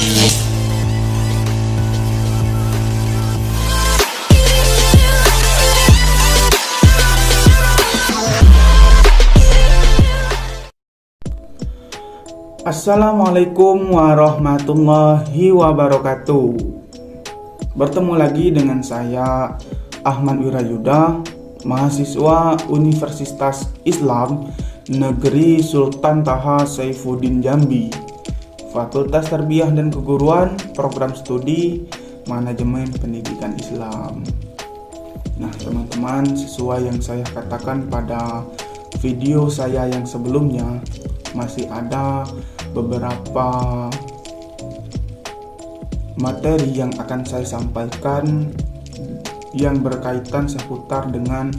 Assalamualaikum warahmatullahi wabarakatuh. Bertemu lagi dengan saya Ahmad Wirayuda, mahasiswa Universitas Islam Negeri Sultan Taha Saifuddin Jambi, Fakultas Tarbiyah dan Keguruan, Program Studi Manajemen Pendidikan Islam. Nah teman-teman, sesuai yang saya katakan pada video saya yang sebelumnya, masih ada beberapa materi yang akan saya sampaikan yang berkaitan seputar dengan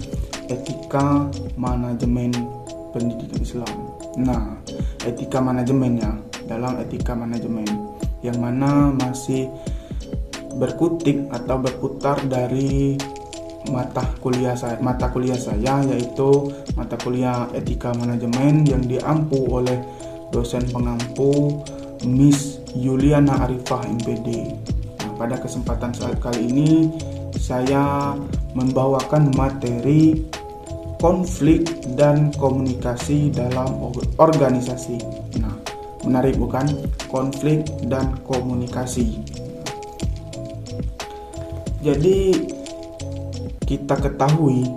etika manajemen pendidikan Islam. Nah, etika manajemennya, dalam etika manajemen yang mana masih berkutik atau berputar dari mata kuliah saya, yaitu mata kuliah etika manajemen yang diampu oleh dosen pengampu Miss Yuliana Arifah MPD. Nah, pada kesempatan saat kali ini saya membawakan materi konflik dan komunikasi dalam organisasi. Nah, menarik bukan? Konflik dan komunikasi. Jadi kita ketahui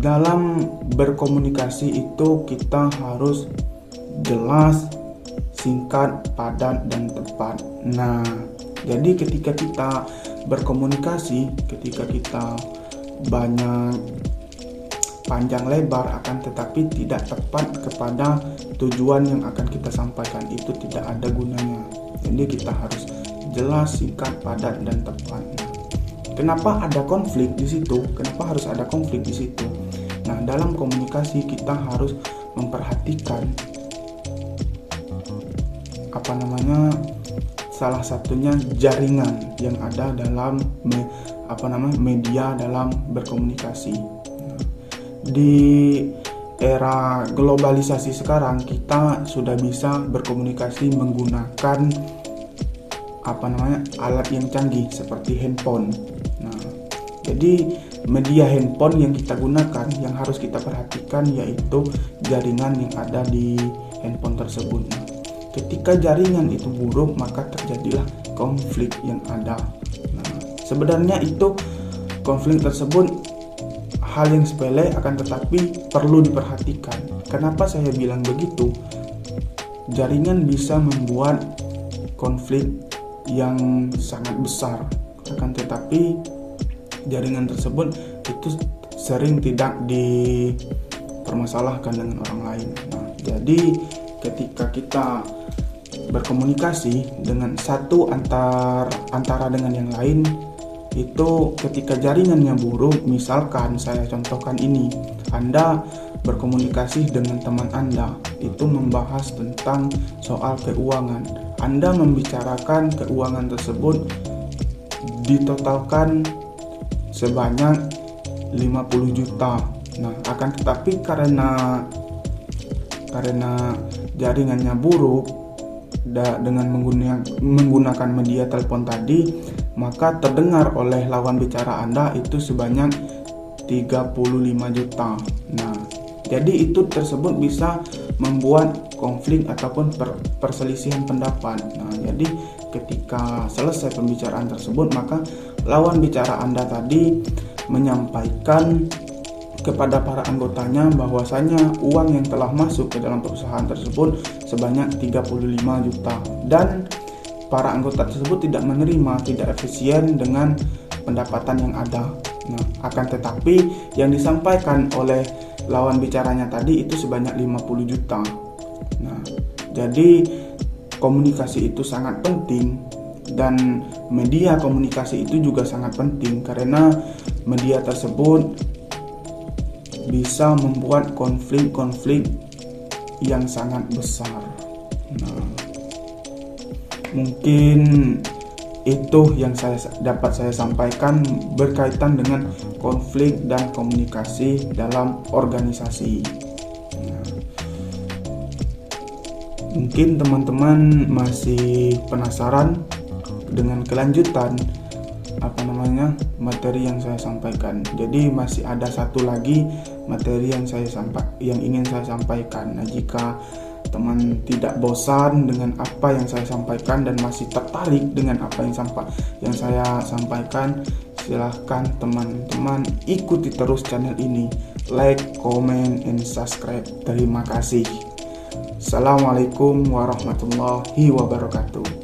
dalam berkomunikasi itu kita harus jelas, singkat, padat, dan tepat. Nah, jadi ketika kita berkomunikasi, ketika kita banyak panjang lebar akan tetapi tidak tepat kepada tujuan yang akan kita sampaikan, itu tidak ada gunanya. Jadi kita harus jelas, singkat, padat, dan tepat. Kenapa ada konflik di situ? Kenapa harus ada konflik di situ? Nah, dalam komunikasi kita harus memperhatikan salah satunya jaringan yang ada dalam media dalam berkomunikasi. Di era globalisasi sekarang kita sudah bisa berkomunikasi menggunakan alat yang canggih seperti handphone. Nah, jadi media handphone yang kita gunakan yang harus kita perhatikan yaitu jaringan yang ada di handphone tersebut. Nah, ketika jaringan itu buruk maka terjadilah konflik yang ada. Nah, sebenarnya itu konflik tersebut hal yang sepele akan tetapi perlu diperhatikan. Kenapa saya bilang begitu? Jaringan bisa membuat konflik yang sangat besar, akan tetapi jaringan tersebut itu sering tidak dipermasalahkan dengan orang lain. Nah, jadi ketika kita berkomunikasi dengan satu antara dengan yang lain, itu ketika jaringannya buruk, misalkan saya contohkan ini, Anda berkomunikasi dengan teman Anda, itu membahas tentang soal keuangan. Anda membicarakan keuangan tersebut ditotalkan sebanyak 50 juta. Nah, akan tetapi karena jaringannya buruk dengan menggunakan media telepon tadi, maka terdengar oleh lawan bicara Anda itu sebanyak 35 juta. Nah, jadi itu tersebut bisa membuat konflik ataupun perselisihan pendapat. Nah, jadi ketika selesai pembicaraan tersebut, maka lawan bicara Anda tadi menyampaikan kepada para anggotanya bahwasanya uang yang telah masuk ke dalam perusahaan tersebut sebanyak 35 juta dan para anggota tersebut tidak menerima, tidak efisien dengan pendapatan yang ada. Nah, akan tetapi yang disampaikan oleh lawan bicaranya tadi itu sebanyak 50 juta. Nah, jadi komunikasi itu sangat penting dan media komunikasi itu juga sangat penting karena media tersebut bisa membuat konflik-konflik yang sangat besar. Nah, mungkin itu yang dapat saya sampaikan berkaitan dengan konflik dan komunikasi dalam organisasi. Nah, mungkin teman-teman masih penasaran dengan kelanjutan materi yang saya sampaikan. Jadi masih ada satu lagi materi yang ingin saya sampaikan. Nah, jika teman tidak bosan dengan apa yang saya sampaikan dan masih tertarik dengan apa yang saya sampaikan, silahkan teman-teman ikuti terus channel ini, like, comment, and subscribe. Terima kasih. Assalamualaikum warahmatullahi wabarakatuh.